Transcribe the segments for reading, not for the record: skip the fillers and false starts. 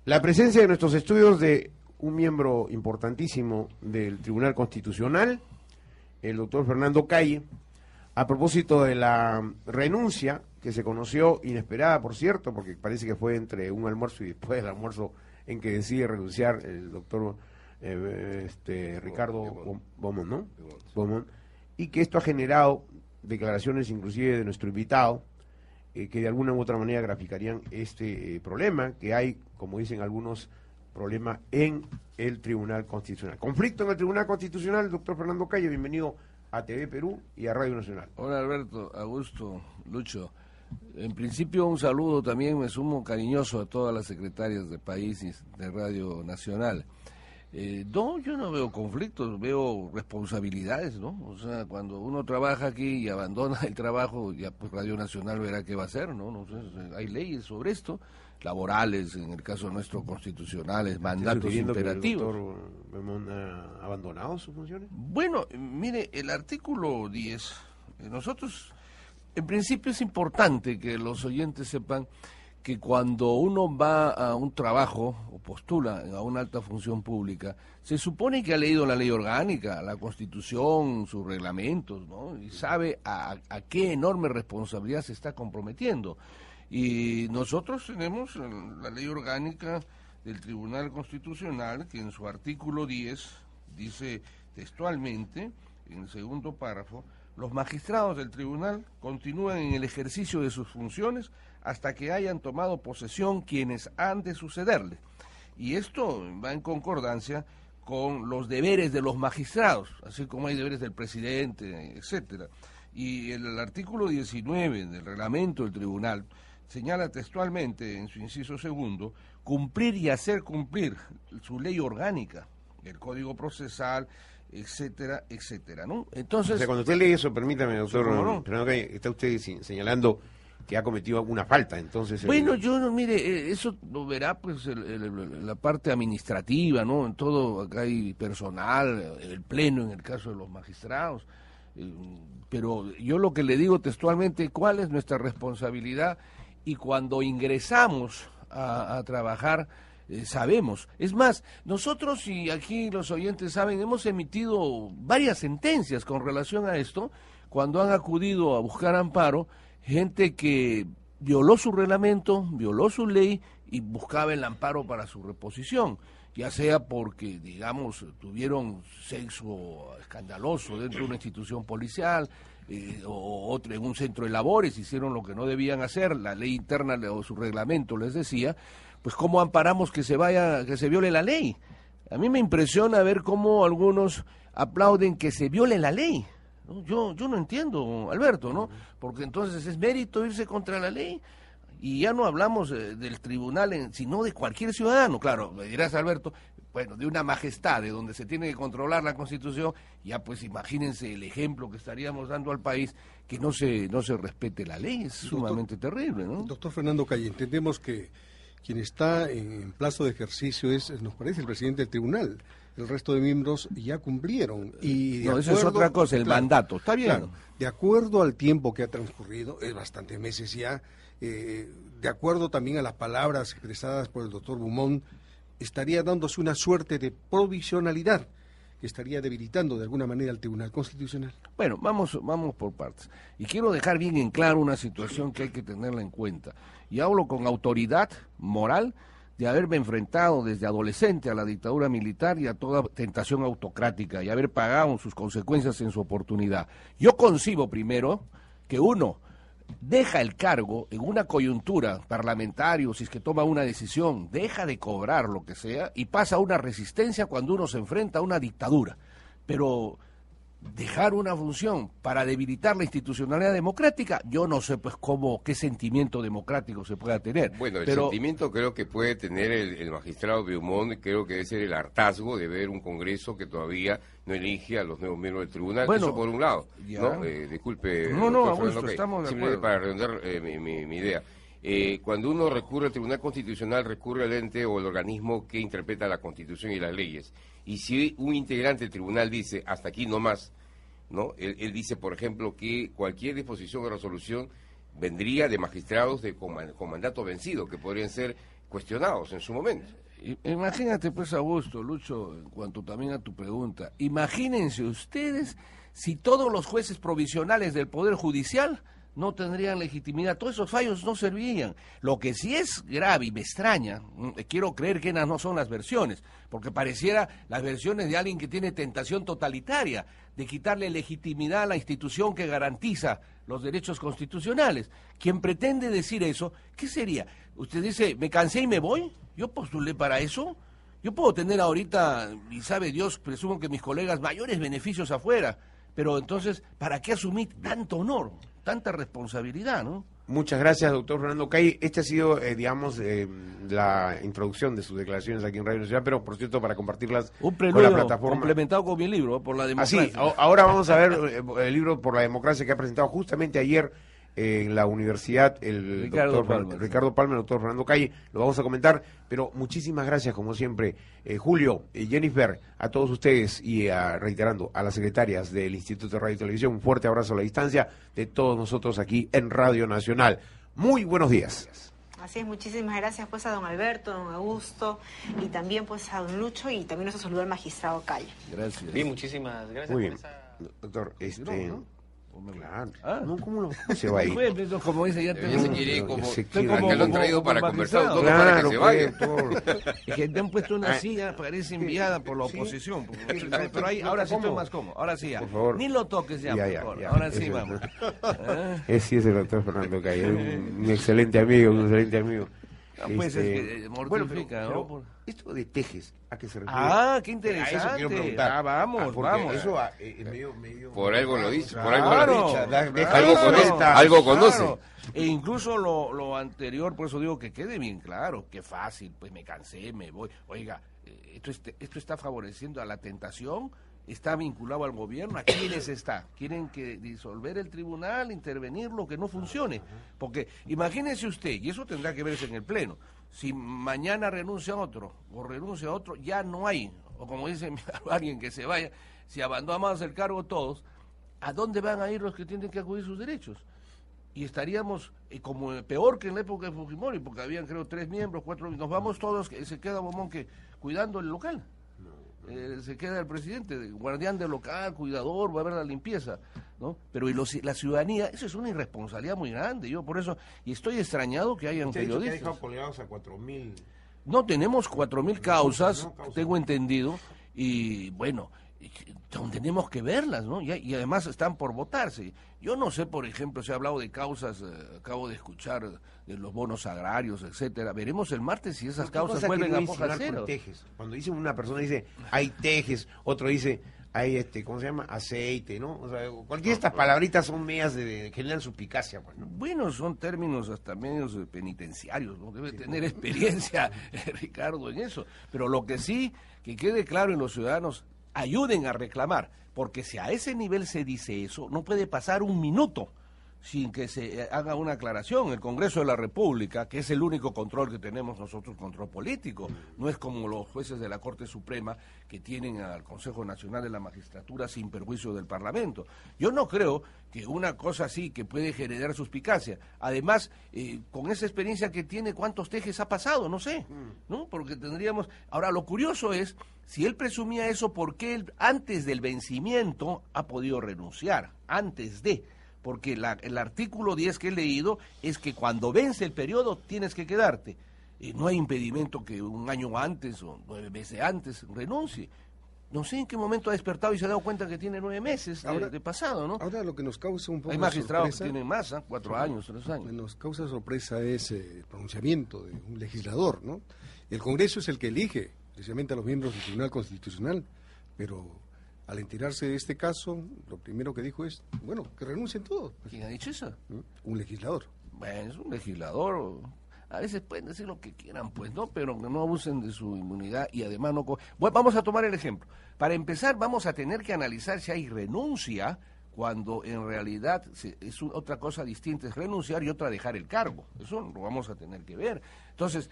La presencia en nuestros estudios de un miembro importantísimo del Tribunal Constitucional, el doctor Fernando Calle, a propósito de la renuncia que se conoció, inesperada por cierto, porque parece que fue entre un almuerzo y después del almuerzo en que decide renunciar el doctor Ricardo Beaumont, ¿no? Beaumont, y que esto ha generado declaraciones inclusive de nuestro invitado, que de alguna u otra manera graficarían este problema que hay, como dicen algunos, problema en el Tribunal Constitucional. Conflicto en el Tribunal Constitucional, doctor Fernando Calle, bienvenido a TV Perú y a Radio Nacional. Hola Alberto, Augusto, Lucho. En principio un saludo también, me sumo cariñoso a todas las secretarias de país y de Radio Nacional. No, yo no veo conflictos, veo responsabilidades, ¿no? O sea, cuando uno trabaja aquí y abandona el trabajo, ya pues Radio Nacional verá qué va a hacer, ¿no? No sé, hay leyes sobre esto, laborales, en el caso nuestro constitucionales, mandatos imperativos. ¿El doctor Beaumont ha abandonado sus funciones? Bueno, mire, el artículo 10, nosotros, en principio es importante que los oyentes sepan que cuando uno va a un trabajo o postula a una alta función pública, se supone que ha leído la ley orgánica, la Constitución, sus reglamentos, ¿no? Y sabe a qué enorme responsabilidad se está comprometiendo. Y nosotros tenemos la ley orgánica del Tribunal Constitucional, que en su artículo 10 dice textualmente, en el segundo párrafo, los magistrados del tribunal continúan en el ejercicio de sus funciones hasta que hayan tomado posesión quienes han de sucederle. Y esto va en concordancia con los deberes de los magistrados, así como hay deberes del presidente, etcétera. Y el artículo 19 del reglamento del tribunal señala textualmente en su inciso segundo, cumplir y hacer cumplir su ley orgánica, el Código Procesal, etcétera, etcétera, ¿no? Entonces, o sea, cuando usted lee eso, permítame, doctor, ¿no? Está usted señalando que ha cometido alguna falta, entonces... Bueno, yo, mire, eso lo verá pues la parte administrativa, ¿no? En todo, acá hay personal, el pleno en el caso de los magistrados, pero yo lo que le digo textualmente, ¿cuál es nuestra responsabilidad? Y cuando ingresamos a trabajar, sabemos. Es más, nosotros, y aquí los oyentes saben, hemos emitido varias sentencias con relación a esto, cuando han acudido a buscar amparo, gente que violó su reglamento, violó su ley y buscaba el amparo para su reposición, ya sea porque, digamos, tuvieron sexo escandaloso dentro de una institución policial, o otro en un centro de labores, hicieron lo que no debían hacer, la ley interna o su reglamento les decía, pues cómo amparamos que se viole la ley. A mí me impresiona ver cómo algunos aplauden que se viole la ley. ¿No? Yo no entiendo, Alberto, ¿no? Porque entonces es mérito irse contra la ley. Y ya no hablamos del tribunal, sino de cualquier ciudadano. Claro, me dirás, Alberto, bueno, de una majestad, de donde se tiene que controlar la Constitución, ya pues imagínense el ejemplo que estaríamos dando al país, que no se respete la ley, es sumamente terrible, ¿no? Doctor Fernando Calle, entendemos que quien está en plazo de ejercicio nos parece, el presidente del tribunal. El resto de miembros ya cumplieron. Y no, eso es otra cosa, el mandato, está bien. Claro, de acuerdo al tiempo que ha transcurrido, es bastantes meses ya, de acuerdo también a las palabras expresadas por el doctor Beaumont, estaría dándose una suerte de provisionalidad que estaría debilitando de alguna manera al Tribunal Constitucional. Bueno, vamos por partes. Y quiero dejar bien en claro una situación que hay que tenerla en cuenta. Y hablo con autoridad moral de haberme enfrentado desde adolescente a la dictadura militar y a toda tentación autocrática y haber pagado sus consecuencias en su oportunidad. Yo concibo primero que uno deja el cargo en una coyuntura parlamentaria, si es que toma una decisión, deja de cobrar lo que sea y pasa a una resistencia cuando uno se enfrenta a una dictadura. Pero dejar una función para debilitar la institucionalidad democrática, yo no sé pues qué sentimiento democrático se pueda tener. Bueno, el sentimiento creo que puede tener el magistrado Beaumont, creo que debe ser el hartazgo de ver un Congreso que todavía no elige a los nuevos miembros del tribunal, bueno, eso por un lado, ya. ¿No? Disculpe. No, Augusto, estamos de acuerdo. Simplemente para redondear mi idea. Cuando uno recurre al Tribunal Constitucional, recurre al ente o el organismo que interpreta la Constitución y las leyes. Y si un integrante del tribunal dice, hasta aquí no más, ¿no? Él dice, por ejemplo, que cualquier disposición o resolución vendría de magistrados con mandato vencido, que podrían ser cuestionados en su momento. Imagínate pues, Augusto, Lucho, en cuanto también a tu pregunta, imagínense ustedes si todos los jueces provisionales del Poder Judicial no tendrían legitimidad, todos esos fallos no servirían. Lo que sí es grave y me extraña, quiero creer que no son las versiones, porque pareciera las versiones de alguien que tiene tentación totalitaria de quitarle legitimidad a la institución que garantiza los derechos constitucionales. Quien pretende decir eso, ¿qué sería? Usted dice, me cansé y me voy, yo postulé para eso, yo puedo tener ahorita, y sabe Dios, presumo que mis colegas, mayores beneficios afuera, pero entonces, ¿para qué asumir tanto honor, tanta responsabilidad, no? Muchas gracias, doctor Fernando Calle. Esta ha sido, la introducción de sus declaraciones aquí en Radio Nacional, pero por cierto, para compartirlas con la plataforma. Complementado con mi libro, Por la Democracia. Así, ahora vamos a ver el libro Por la Democracia que ha presentado justamente ayer en la universidad el Ricardo Palma, el doctor Fernando Calle, lo vamos a comentar, pero muchísimas gracias como siempre, Julio, Jennifer, a todos ustedes y reiterando a las secretarias del Instituto de Radio y Televisión, un fuerte abrazo a la distancia de todos nosotros aquí en Radio Nacional. Muy buenos días. Así es, muchísimas gracias pues a don Alberto, a don Augusto y también pues a don Lucho y también nuestro saludo al magistrado Calle. Gracias. Sí, muchísimas gracias. Muy bien, doctor, Claro. No, ¿cómo se va a ir? Como dice, ya Se quiere como como que lo han traído para conversar, no claro, para que se vaya. Es que te han puesto una silla, parece enviada por la oposición. Pero ahí, ahora sí estoy más cómodo. Ahora sí ya. Por favor. Ni lo toques ya, por favor. Ya. Ahora sí vamos. Sí, es el doctor Fernando Calle, un excelente amigo, Pues es que mortifica, pero ¿no? esto de Tejes, ¿a qué se refiere? Ah, qué A interesante. eso quiero preguntar. Vamos, Porque vamos. eso medio... Por algo lo dice, por Claro, algo lo ha dicho. claro, Algo conoce. claro. E incluso lo anterior, por eso digo que quede bien claro, qué fácil, pues me cansé, me voy. Oiga, esto está favoreciendo a la tentación, está vinculado al gobierno. ¿A quiénes está? ¿Quieren que disolver el tribunal, intervenir lo que no funcione? Porque imagínese usted, y eso tendrá que verse en el Pleno, si mañana renuncia a otro o renuncia a otro, ya no hay, o como dice alguien que se vaya, si abandonamos el cargo todos, ¿a dónde van a ir los que tienen que acudir sus derechos? Y estaríamos como peor que en la época de Fujimori, porque habían creo 3 miembros, 4, nos vamos todos, se queda Bomón que cuidando el local. Se queda el presidente, guardián del local, cuidador, va a haber la limpieza, ¿no? Pero la ciudadanía, eso es una irresponsabilidad muy grande, yo por eso, y estoy extrañado que hayan periodistas. ¿Usted ha dejado colgados a 4.000? No, tenemos 4.000 causas, causas, tengo entendido, y bueno, tenemos que verlas, ¿no? Y además están por votarse. Yo no sé, por ejemplo, se ha hablado de causas, acabo de escuchar de los bonos agrarios, etcétera. Veremos el martes si esas causas vuelven a foja cero. Cuando dice una persona dice hay tejes, otro dice hay ¿cómo se llama? Aceite, ¿no? O sea, cualquiera de estas palabritas son medias que generan suspicacia, pues, ¿no? Bueno, son términos hasta medios penitenciarios, ¿no? Debe tener experiencia Ricardo en eso. Pero lo que sí, que quede claro en los ciudadanos, ayuden a reclamar, porque si a ese nivel se dice eso, no puede pasar un minuto sin que se haga una aclaración. El Congreso de la República, que es el único control que tenemos nosotros, control político, no es como los jueces de la Corte Suprema que tienen al Consejo Nacional de la Magistratura sin perjuicio del Parlamento. Yo no creo que una cosa así que puede generar suspicacia. Además, con esa experiencia que tiene, ¿cuántos tejes ha pasado? No sé, ¿no? Porque tendríamos... Ahora, lo curioso es, si él presumía eso, ¿por qué él, antes del vencimiento, ha podido renunciar? Antes de... Porque el artículo 10 que he leído es que cuando vence el periodo tienes que quedarte. No hay impedimento que un año antes o 9 meses antes renuncie. No sé en qué momento ha despertado y se ha dado cuenta que tiene 9 meses de pasado, ¿no? Ahora lo que nos causa un poco hay de magistrados sorpresa, que tienen más, 4 años, 3 años. Lo que nos causa sorpresa es el pronunciamiento de un legislador, ¿no? El Congreso es el que elige precisamente a los miembros del Tribunal Constitucional, pero... al enterarse de este caso, lo primero que dijo es, bueno, que renuncien todos. ¿Quién ha dicho eso? Un legislador. Bueno, es un legislador. A veces pueden decir lo que quieran, pues, ¿no? Pero que no abusen de su inmunidad y además no... Bueno, vamos a tomar el ejemplo. Para empezar, vamos a tener que analizar si hay renuncia cuando en realidad es otra cosa distinta, es renunciar y otra dejar el cargo. Eso lo vamos a tener que ver. Entonces,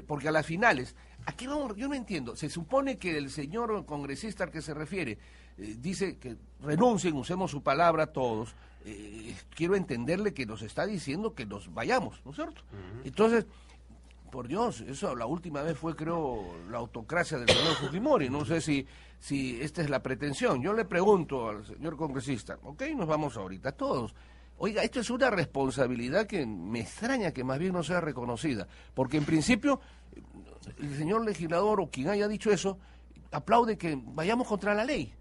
porque a las finales, aquí vamos, yo no entiendo, se supone que el señor congresista al que se refiere dice que renuncien, usemos su palabra todos, quiero entenderle que nos está diciendo que nos vayamos, ¿no es cierto? Entonces, por Dios, eso la última vez fue, creo, la autocracia del señor Fujimori. No sé si esta es la pretensión. Yo le pregunto al señor congresista, ok, nos vamos ahorita todos. Oiga, esto es una responsabilidad que me extraña que más bien no sea reconocida, porque en principio el señor legislador o quien haya dicho eso aplaude que vayamos contra la ley.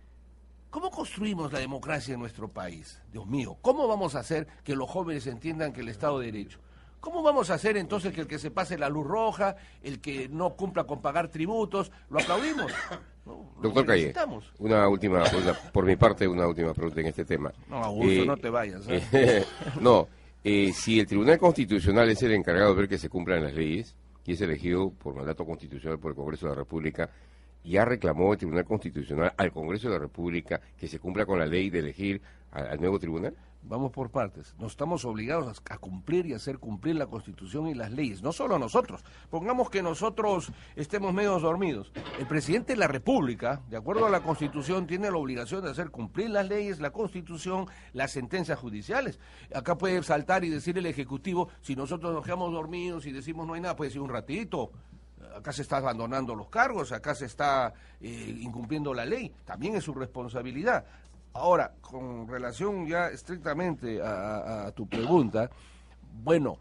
¿Cómo construimos la democracia en nuestro país? Dios mío, ¿cómo vamos a hacer que los jóvenes entiendan que el Estado de Derecho? ¿Cómo vamos a hacer entonces que el que se pase la luz roja, el que no cumpla con pagar tributos, lo aplaudimos? No, doctor Calle, por mi parte, una última pregunta en este tema. No, Augusto, no te vayas. Si el Tribunal Constitucional es el encargado de ver que se cumplan las leyes, y es elegido por mandato constitucional por el Congreso de la República, ya reclamó el Tribunal Constitucional al Congreso de la República que se cumpla con la ley de elegir al nuevo tribunal. Vamos por partes. Nos estamos obligados a cumplir y hacer cumplir la Constitución y las leyes. No solo nosotros. Pongamos que nosotros estemos medio dormidos. El presidente de la República, de acuerdo a la Constitución, tiene la obligación de hacer cumplir las leyes, la Constitución, las sentencias judiciales. Acá puede saltar y decir el Ejecutivo, si nosotros nos quedamos dormidos y decimos no hay nada, puede decir un ratito. Acá se está abandonando los cargos, acá se está incumpliendo la ley. También es su responsabilidad. Ahora, con relación ya estrictamente a tu pregunta, bueno,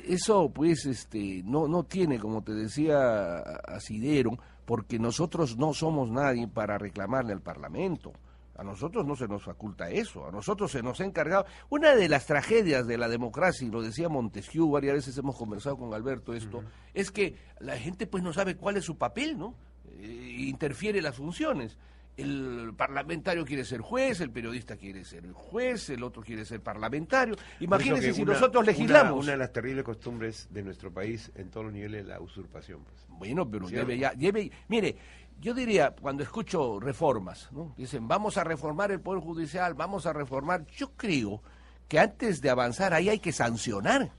eso pues no tiene, como te decía asidero, porque nosotros no somos nadie para reclamarle al Parlamento. A nosotros no se nos faculta eso, a nosotros se nos ha encargado. Una de las tragedias de la democracia, y lo decía Montesquieu, varias veces hemos conversado con Alberto esto, es que la gente pues no sabe cuál es su papel, ¿no? Interfiere las funciones. El parlamentario quiere ser juez, el periodista quiere ser juez, el otro quiere ser parlamentario. Imagínense si nosotros legislamos. Una de las terribles costumbres de nuestro país en todos los niveles es la usurpación. Pues. Bueno, pero mire, yo diría, cuando escucho reformas, ¿no? Dicen, vamos a reformar el Poder Judicial, vamos a reformar. Yo creo que antes de avanzar ahí hay que sancionar.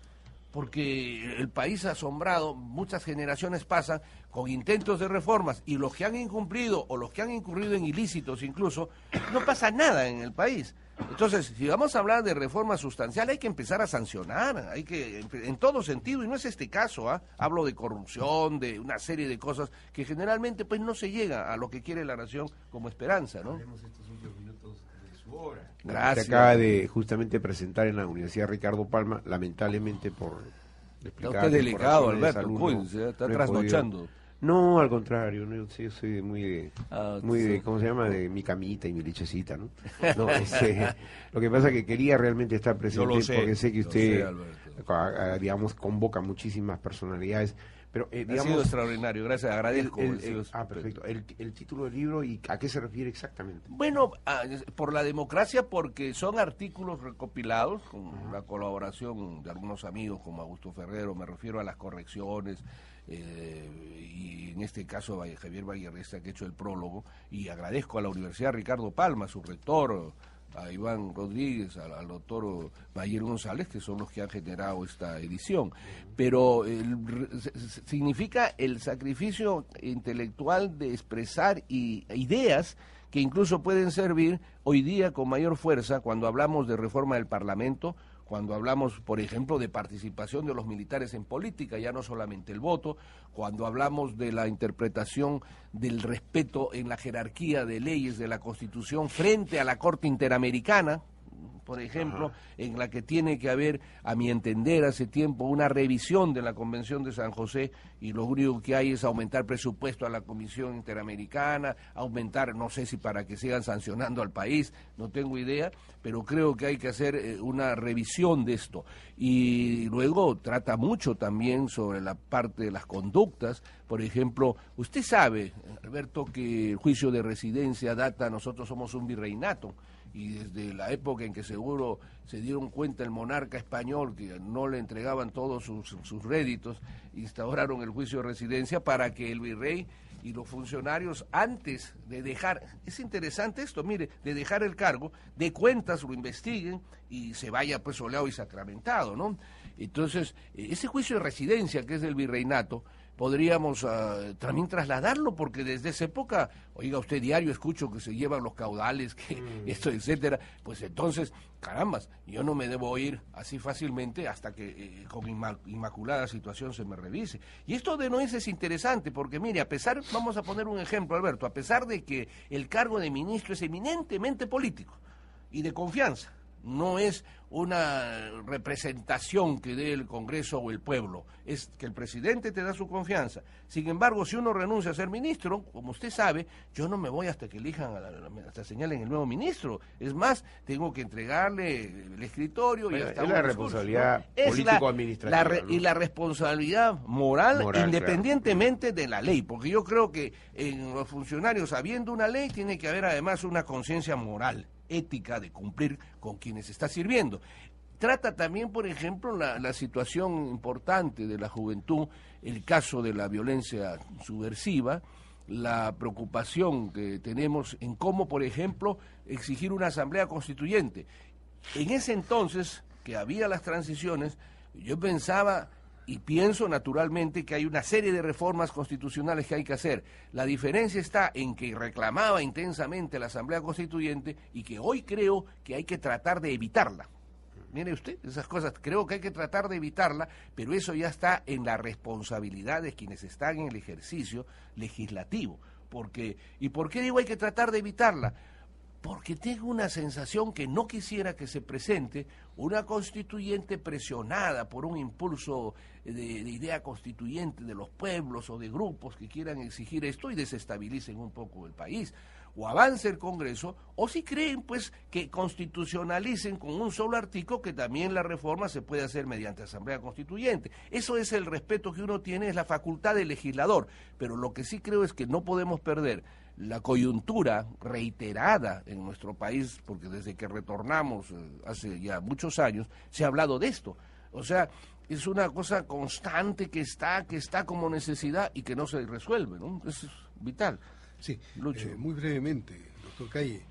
Porque el país asombrado, muchas generaciones pasan con intentos de reformas y los que han incumplido o los que han incurrido en ilícitos incluso, no pasa nada en el país. Entonces, si vamos a hablar de reforma sustancial, hay que empezar a sancionar, hay que en todo sentido, y no es este caso, hablo de corrupción, de una serie de cosas que generalmente pues no se llega a lo que quiere la nación como esperanza, ¿no? Estos últimos minutos de su obra. Gracias. Se acaba de justamente presentar en la Universidad Ricardo Palma, lamentablemente por explicar. Está usted delicado, Alberto, cuídense, está trasnochando. No, al contrario, no, yo soy muy de, ¿cómo se llama? De mi camita y mi lechecita, ¿no? No, lo que pasa es que quería realmente estar presente porque sé que usted, digamos, convoca muchísimas personalidades. Pero, digamos, ha sido extraordinario, gracias, agradezco. Perfecto. El título del libro, ¿y a qué se refiere exactamente? Bueno, por la democracia, porque son artículos recopilados con la colaboración de algunos amigos como Augusto Ferrero, me refiero a las correcciones, y en este caso Javier Vallerresta, que ha hecho el prólogo, y agradezco a la Universidad Ricardo Palma, su rector, a Iván Rodríguez, al doctor Bayer González, que son los que han generado esta edición. Pero significa el sacrificio intelectual de expresar ideas que incluso pueden servir hoy día con mayor fuerza cuando hablamos de reforma del Parlamento, cuando hablamos, por ejemplo, de participación de los militares en política, ya no solamente el voto, cuando hablamos de la interpretación del respeto en la jerarquía de leyes de la Constitución frente a la Corte Interamericana, por ejemplo, en la que tiene que haber, a mi entender, hace tiempo, una revisión de la Convención de San José, y lo único que hay es aumentar presupuesto a la Comisión Interamericana, aumentar, no sé si para que sigan sancionando al país, no tengo idea, pero creo que hay que hacer una revisión de esto. Y luego trata mucho también sobre la parte de las conductas. Por ejemplo, usted sabe, Alberto, que el juicio de residencia data, nosotros somos un virreinato, y desde la época en que seguro se dieron cuenta el monarca español que no le entregaban todos sus réditos, instauraron el juicio de residencia para que el virrey y los funcionarios, antes de dejar, es interesante esto, mire, de dejar el cargo, de cuentas lo investiguen y se vaya pues soleado y sacramentado, ¿no? Entonces, ese juicio de residencia que es del virreinato, podríamos también trasladarlo, porque desde esa época, oiga usted, diario escucho que se llevan los caudales, que esto, etcétera, pues entonces, carambas, yo no me debo ir así fácilmente hasta que con inmaculada situación se me revise. Y esto de Noes es interesante, porque mire, vamos a poner un ejemplo, Alberto, a pesar de que el cargo de ministro es eminentemente político y de confianza, no es una representación que dé el Congreso o el pueblo, es que el presidente te da su confianza. Sin embargo, si uno renuncia a ser ministro, como usted sabe, yo no me voy hasta que elijan, hasta señalen el nuevo ministro. Es más, tengo que entregarle el escritorio. Bueno, y hasta es la responsabilidad político-administrativa, ¿no? Y la responsabilidad moral independientemente de la ley, porque yo creo que en los funcionarios, habiendo una ley, tiene que haber además una conciencia moral, ética, de cumplir con quienes está sirviendo. Trata también, por ejemplo, la situación importante de la juventud, el caso de la violencia subversiva, la preocupación que tenemos en cómo, por ejemplo, exigir una asamblea constituyente. En ese entonces, que había las transiciones, yo pensaba y pienso naturalmente que hay una serie de reformas constitucionales que hay que hacer. La diferencia está en que reclamaba intensamente la Asamblea Constituyente y que hoy creo que hay que tratar de evitarla. Mire usted, esas cosas, creo que hay que tratar de evitarla, pero eso ya está en la responsabilidad de quienes están en el ejercicio legislativo. ¿Y por qué digo hay que tratar de evitarla? Porque tengo una sensación que no quisiera que se presente una constituyente presionada por un impulso de idea constituyente de los pueblos o de grupos que quieran exigir esto y desestabilicen un poco el país. O avance el Congreso, o si creen pues que constitucionalicen con un solo artículo que también la reforma se puede hacer mediante Asamblea Constituyente. Eso es el respeto que uno tiene, es la facultad del legislador, pero lo que sí creo es que no podemos perder la coyuntura reiterada en nuestro país, porque desde que retornamos hace ya muchos años, se ha hablado de esto. O sea, es una cosa constante que está como necesidad y que no se resuelve, ¿no? Es vital. Sí, muy brevemente, doctor Calle,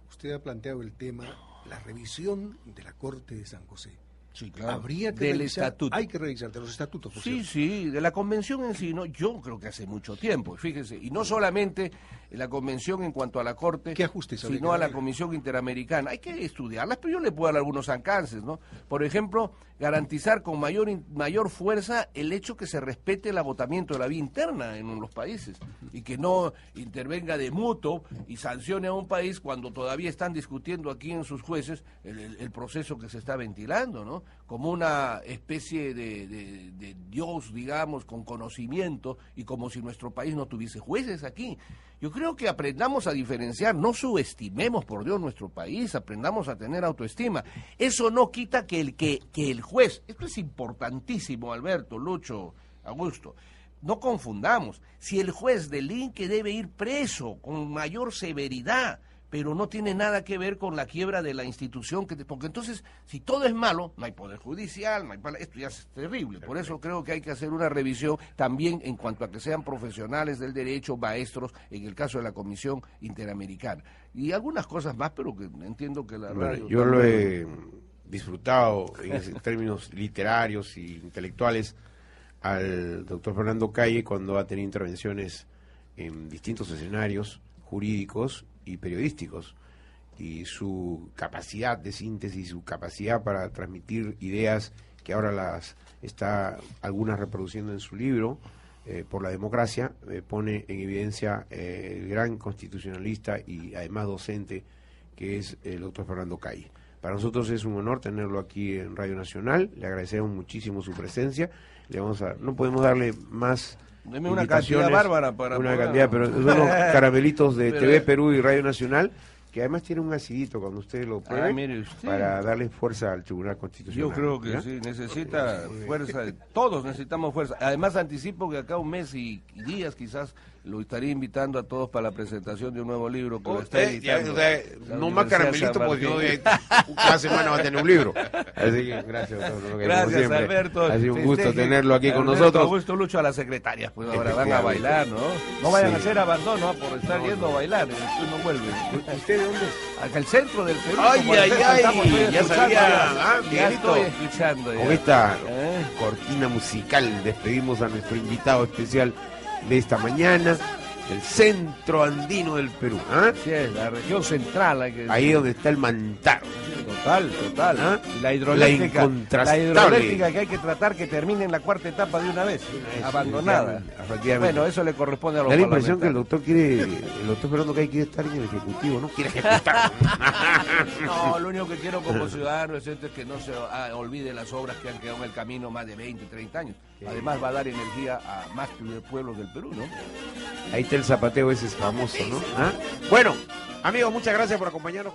usted ha planteado el tema, la revisión de la Corte de San José. Sí, claro. Habría que revisar, hay que revisar de los estatutos. Sí, de la convención en sí, no, yo creo que hace mucho tiempo, fíjese, y no solamente la convención en cuanto a la Corte, ¿qué ajustes sino a la Comisión Interamericana. Hay que estudiarlas, pero yo le puedo dar algunos alcances, ¿no? Por ejemplo, garantizar con mayor fuerza el hecho que se respete el agotamiento de la vía interna en los países y que no intervenga de mutuo y sancione a un país cuando todavía están discutiendo aquí en sus jueces el proceso que se está ventilando, ¿no? Como una especie de Dios, digamos, con conocimiento y como si nuestro país no tuviese jueces aquí. Yo creo que aprendamos a diferenciar, no subestimemos, por Dios, nuestro país, aprendamos a tener autoestima. Eso no quita que el juez, esto es importantísimo, Alberto, Lucho, Augusto, no confundamos, si el juez delinque debe ir preso con mayor severidad, pero no tiene nada que ver con la quiebra de la institución, porque entonces, si todo es malo, no hay poder judicial, esto ya es terrible. Por eso creo que hay que hacer una revisión también en cuanto a que sean profesionales del derecho, maestros, en el caso de la Comisión Interamericana. Y algunas cosas más, pero que entiendo que la radio... Yo lo he disfrutado en términos literarios y intelectuales al doctor Fernando Calle cuando ha tenido intervenciones en distintos escenarios jurídicos y periodísticos, y su capacidad de síntesis, su capacidad para transmitir ideas que ahora las está algunas reproduciendo en su libro, por la democracia, pone en evidencia el gran constitucionalista y además docente que es el doctor Fernando Calle. Para nosotros es un honor tenerlo aquí en Radio Nacional, le agradecemos muchísimo su presencia, no podemos darle más... Deme una cantidad bárbara para una cantidad, pero son unos caramelitos de TV Perú y Radio Nacional que además tiene un acidito cuando usted lo pruebe mire usted, para darle fuerza al Tribunal Constitucional. Yo creo que sí, necesita fuerza, todos necesitamos fuerza. Además anticipo que acá un mes y días quizás lo estaría invitando a todos para la presentación de un nuevo libro que lo está editando. No más caramelito, porque cada semana va a tener un libro. Así que gracias, doctor. Gracias, Alberto. Ha sido un gusto tenerlo aquí con nosotros. Un gusto, Lucho, a las secretarias, pues ahora van a bailar, ¿no? No vayan a hacer abandono por estar yendo a bailar, después no vuelven. ¿Usted de dónde es? Acá el centro del Perú. Ay, ya sabía. Ya estoy escuchando. Con esta cortina musical despedimos a nuestro invitado especial de esta mañana, el centro andino del Perú. Sí, la región central. Ahí donde está el Mantaro. Total. Y la hidroeléctrica. La hidroeléctrica que hay que tratar que termine en la cuarta etapa de una vez, abandonada. Bueno, eso le corresponde a los parlamentarios. Da la impresión que el doctor Fernando Cay quiere estar en el Ejecutivo, no quiere ejecutar. No, lo único que quiero como ciudadano es que no se olvide las obras que han quedado en el camino más de 20, 30 años. Además va a dar energía a más pueblos del Perú, ¿no? Ahí está el zapateo ese es famoso, ¿no? Bueno, amigos, muchas gracias por acompañarnos.